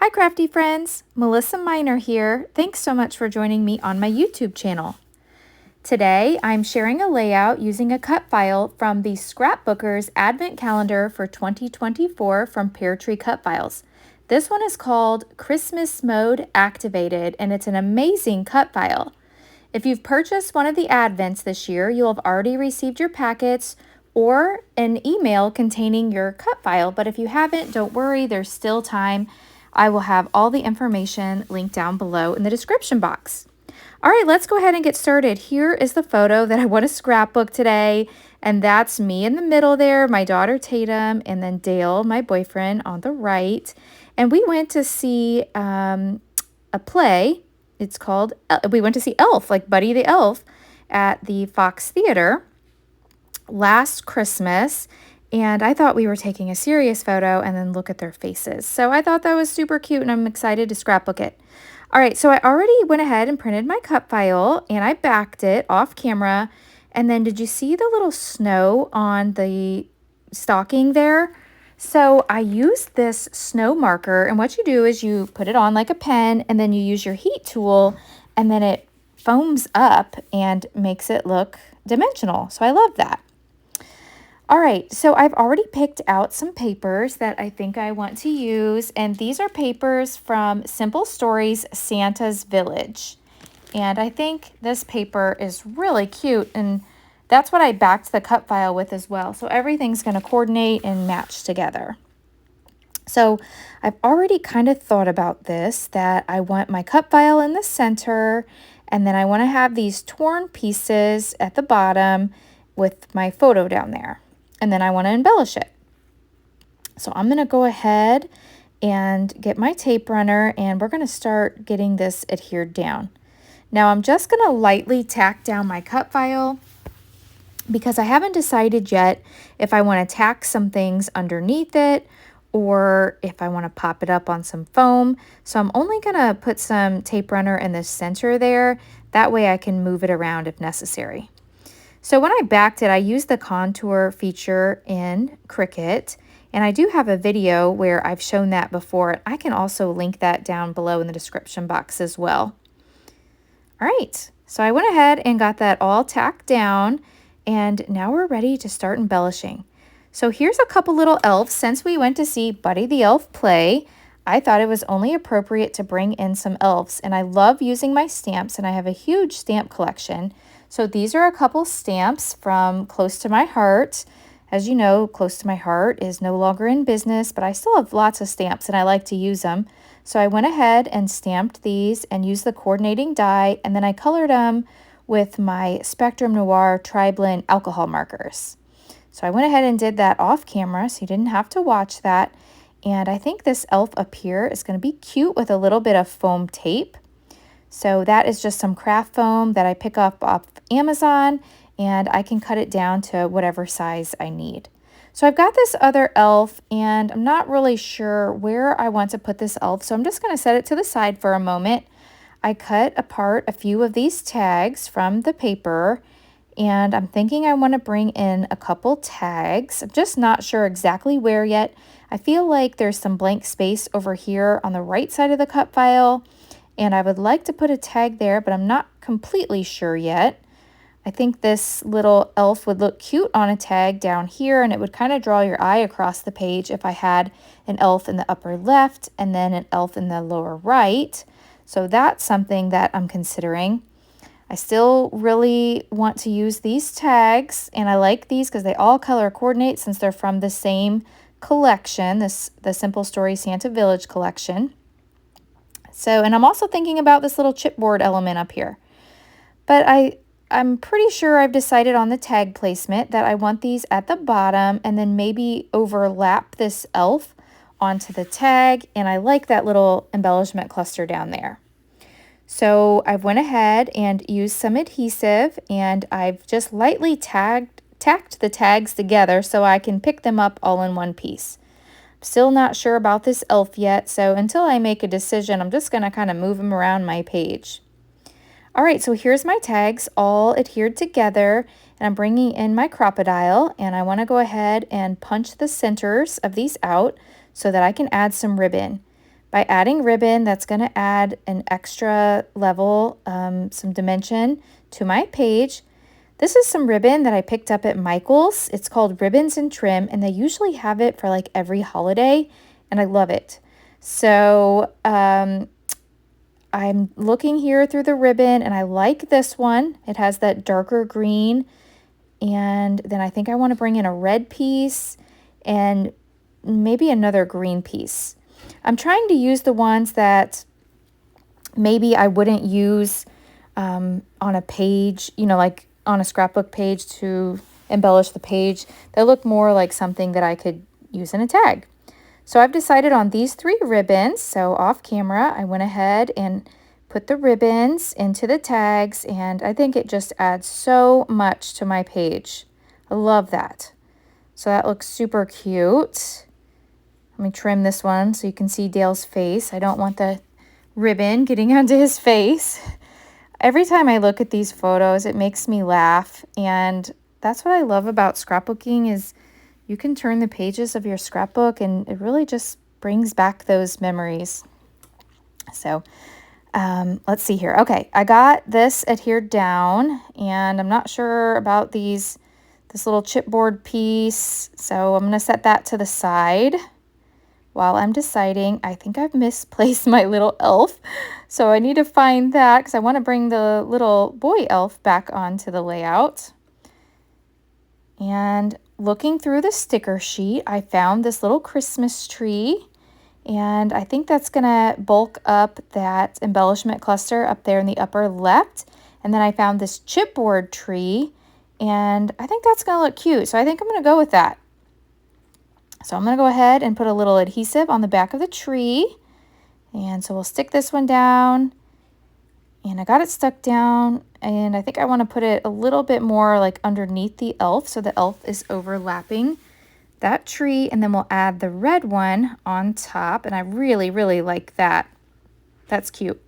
Hi crafty friends, Melissa Minor here. Thanks so much for joining me on my YouTube channel. Today I'm sharing a layout using a cut file from the Scrapbooker's Advent Calendar for 2024 from Peartree Cutfiles. This one is called Christmas Mode Activated, and it's an amazing cut file. If you've purchased one of the Advents this year, you'll have already received your packets or an email containing your cut file, but if you haven't, don't worry, there's still time. I will have all the information linked down below in the description box. All right, let's go ahead and get started. Here is the photo that I want to scrapbook today, and that's me in the middle there, my daughter Tatum, and then Dale, my boyfriend, on the right. And we went to see a play. It's called, we went to see Elf, like Buddy the Elf, at the Fox Theater last Christmas. And I thought we were taking a serious photo, and then look at their faces. So I thought that was super cute, and I'm excited to scrapbook it. All right, so I already went ahead and printed my cut file, and I backed it off camera. And then did you see the little snow on the stocking there? So I used this snow marker, and what you do is you put it on like a pen, and then you use your heat tool, and then it foams up and makes it look dimensional. So I love that. All right, so I've already picked out some papers that I think I want to use, and these are papers from Simple Stories Santa's Village. And I think this paper is really cute, and that's what I backed the cut file with as well. So everything's going to coordinate and match together. So I've already kind of thought about this, that I want my cut file in the center, and then I want to have these torn pieces at the bottom with my photo down there. And then I want to embellish it. So I'm going to go ahead and get my tape runner, and we're going to start getting this adhered down. Now I'm just going to lightly tack down my cut file because I haven't decided yet if I want to tack some things underneath it or if I want to pop it up on some foam. So I'm only going to put some tape runner in the center there. That way I can move it around if necessary. So when I backed it, I used the contour feature in Cricut, and I do have a video where I've shown that before. I can also link that down below in the description box as well. All right, so I went ahead and got that all tacked down, and now we're ready to start embellishing. So here's a couple little elves. Since we went to see Buddy the Elf play, I thought it was only appropriate to bring in some elves, and I love using my stamps, and I have a huge stamp collection. So these are a couple stamps from Close to My Heart. As you know, Close to My Heart is no longer in business, but I still have lots of stamps and I like to use them. So I went ahead and stamped these and used the coordinating die, and then I colored them with my Spectrum Noir Tri-Blend alcohol markers. So I went ahead and did that off camera, so you didn't have to watch that. And I think this elf up here is going to be cute with a little bit of foam tape. So that is just some craft foam that I pick up off Amazon, and I can cut it down to whatever size I need. So I've got this other elf, and I'm not really sure where I want to put this elf, so I'm just going to set it to the side for a moment. I cut apart a few of these tags from the paper, and I'm thinking I want to bring in a couple tags. I'm just not sure exactly where yet. I feel like there's some blank space over here on the right side of the cut file, and I would like to put a tag there, but I'm not completely sure yet. I think this little elf would look cute on a tag down here, and it would kind of draw your eye across the page if I had an elf in the upper left and then an elf in the lower right. So that's something that I'm considering. I still really want to use these tags, and I like these because they all color coordinate since they're from the same collection, the Simple Story Santa Village collection. So, and I'm also thinking about this little chipboard element up here. But I'm pretty sure I've decided on the tag placement that I want these at the bottom and then maybe overlap this elf onto the tag. And I like that little embellishment cluster down there. So I've went ahead and used some adhesive, and I've just lightly tacked the tags together so I can pick them up all in one piece. Still not sure about this elf yet, so until I make a decision, I'm just going to kind of move them around my page. All right, so here's my tags all adhered together, and I'm bringing in my crocodile, and I want to go ahead and punch the centers of these out so that I can add some ribbon. by adding ribbon. That's going to add an extra level, some dimension to my page. This is some ribbon that I picked up at Michael's. It's called Ribbons and Trim, and they usually have it for like every holiday, and I love it. So I'm looking here through the ribbon, and I like this one. It has that darker green, and then I think I want to bring in a red piece and maybe another green piece. I'm trying to use the ones that maybe I wouldn't use on a page, you know, like on a scrapbook page to embellish the page. They look more like something that I could use in a tag. So I've decided on these 3 ribbons. So off camera, I went ahead and put the ribbons into the tags, and I think it just adds so much to my page. I love that. So that looks super cute. Let me trim this one so you can see Dale's face. I don't want the ribbon getting onto his face. Every time I look at these photos, it makes me laugh, and that's what I love about scrapbooking is you can turn the pages of your scrapbook and it really just brings back those memories. So let's see here. Okay, I got this adhered down, and I'm not sure about this little chipboard piece, so I'm going to set that to the side. While I'm deciding, I think I've misplaced my little elf. So I need to find that because I want to bring the little boy elf back onto the layout. And looking through the sticker sheet, I found this little Christmas tree. And I think that's going to bulk up that embellishment cluster up there in the upper left. And then I found this chipboard tree. And I think that's going to look cute. So I think I'm going to go with that. So I'm going to go ahead and put a little adhesive on the back of the tree. And so we'll stick this one down. And I got it stuck down. And I think I want to put it a little bit more like underneath the elf, so the elf is overlapping that tree. And then we'll add the red one on top. And I really, really like that. That's cute.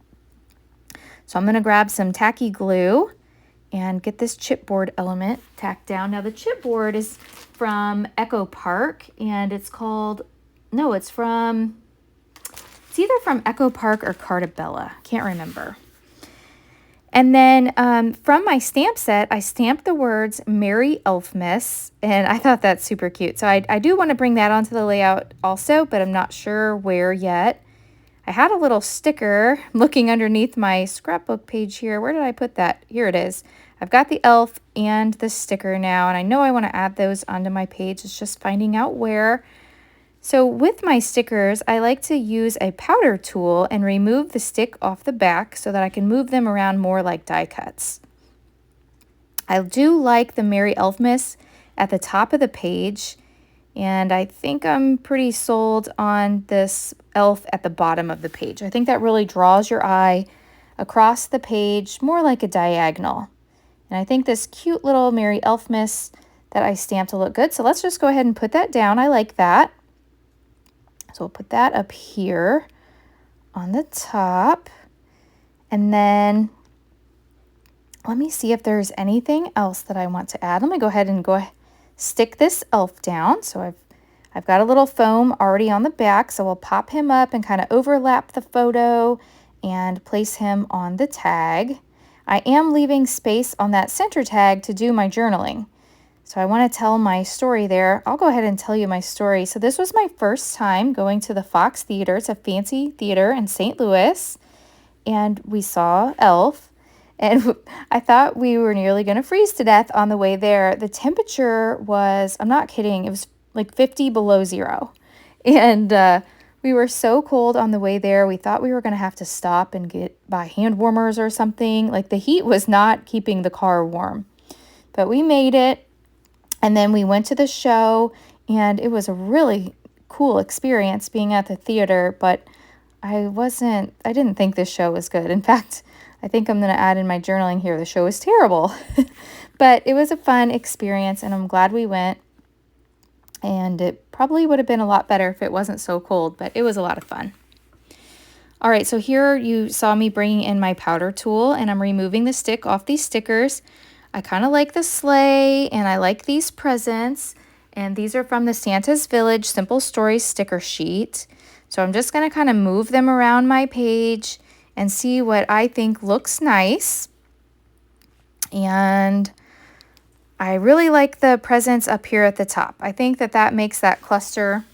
So I'm going to grab some tacky glue and get this chipboard element tacked down. Now the chipboard is from Echo Park, and it's called, no, it's either from Echo Park or Cartabella. Can't remember. And then from my stamp set, I stamped the words Merry Elfmas, and I thought that's super cute. So I do want to bring that onto the layout also, but I'm not sure where yet. I had a little sticker looking underneath my scrapbook page here. Where did I put that? Here it is. I've got the elf and the sticker now, and I know I want to add those onto my page. It's just finding out where. So with my stickers, I like to use a powder tool and remove the stick off the back so that I can move them around more like die cuts. I do like the Merry Elfmas at the top of the page, and I think I'm pretty sold on this elf at the bottom of the page. I think that really draws your eye across the page, more like a diagonal. And I think this cute little Merry Elfmas that I stamped will look good. So let's just go ahead and put that down. I like that. So we'll put that up here on the top. And then let me see if there's anything else that I want to add. Let me go ahead and stick this elf down. So I've got a little foam already on the back. So we'll pop him up and kind of overlap the photo and place him on the tag. I am leaving space on that center tag to do my journaling. So I want to tell my story there. I'll go ahead and tell you my story. So this was my first time going to the Fox Theater. It's a fancy theater in St. Louis. And we saw Elf. And I thought we were nearly going to freeze to death on the way there. The temperature was, I'm not kidding, it was like 50 below zero. And we were so cold on the way there. We thought we were going to have to stop and buy hand warmers or something. Like the heat was not keeping the car warm. But we made it. And then we went to the show, and it was a really cool experience being at the theater, but I didn't think this show was good. In fact, I think I'm going to add in my journaling here, the show was terrible. But it was a fun experience, and I'm glad we went. And it probably would have been a lot better if it wasn't so cold, but it was a lot of fun. All right, so here you saw me bringing in my powder tool, and I'm removing the stick off these stickers. I kind of like the sleigh, and I like these presents, and these are from the Santa's Village Simple Stories sticker sheet. So I'm just going to kind of move them around my page and see what I think looks nice. And I really like the presents up here at the top. I think that that makes that cluster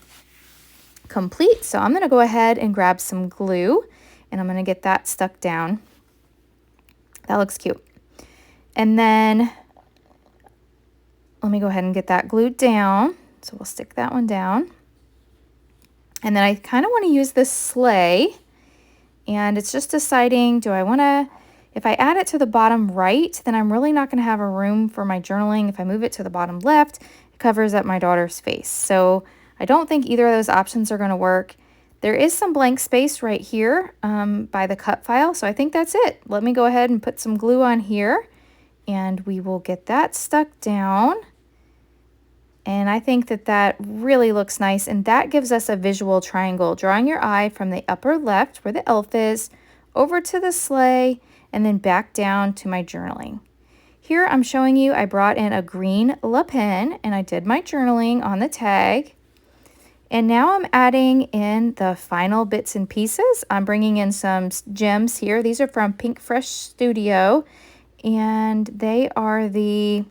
complete. So I'm going to go ahead and grab some glue and I'm going to get that stuck down. That looks cute. And then let me go ahead and get that glued down. So we'll stick that one down. And then I kind of want to use this sleigh, and it's just deciding, do I want to, if I add it to the bottom right, then I'm really not going to have a room for my journaling. If I move it to the bottom left, it covers up my daughter's face. So I don't think either of those options are going to work. There is some blank space right here by the cut file, so I think that's it. Let me go ahead and put some glue on here, and we will get that stuck down. And I think that that really looks nice, and that gives us a visual triangle, drawing your eye from the upper left where the elf is, over to the sleigh, and then back down to my journaling. Here I'm showing you I brought in a green La pen, and I did my journaling on the tag. And now I'm adding in the final bits and pieces. I'm bringing in some gems here. These are from Pink Fresh Studio, and they are the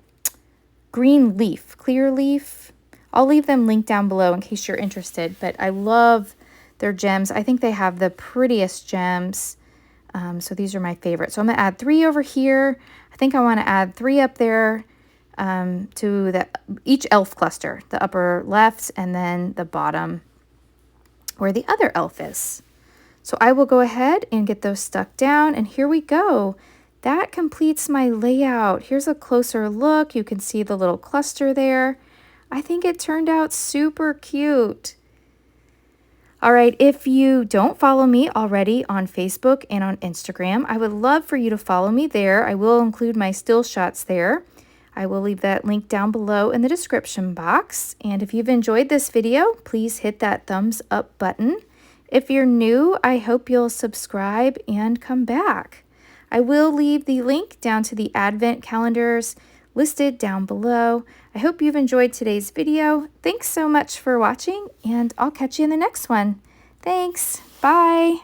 green leaf, clear leaf. I'll leave them linked down below in case you're interested, but I love their gems. I think they have the prettiest gems. So these are my favorite. So I'm going to add 3 over here. I think I want to add 3 up there to each elf cluster, the upper left and then the bottom where the other elf is. So I will go ahead and get those stuck down, and here we go. That completes my layout. Here's a closer look. You can see the little cluster there. I think it turned out super cute. All right, if you don't follow me already on Facebook and on Instagram, I would love for you to follow me there. I will include my still shots there. I will leave that link down below in the description box. And if you've enjoyed this video, please hit that thumbs up button. If you're new, I hope you'll subscribe and come back. I will leave the link down to the advent calendars listed down below. I hope you've enjoyed today's video. Thanks so much for watching, and I'll catch you in the next one. Thanks. Bye.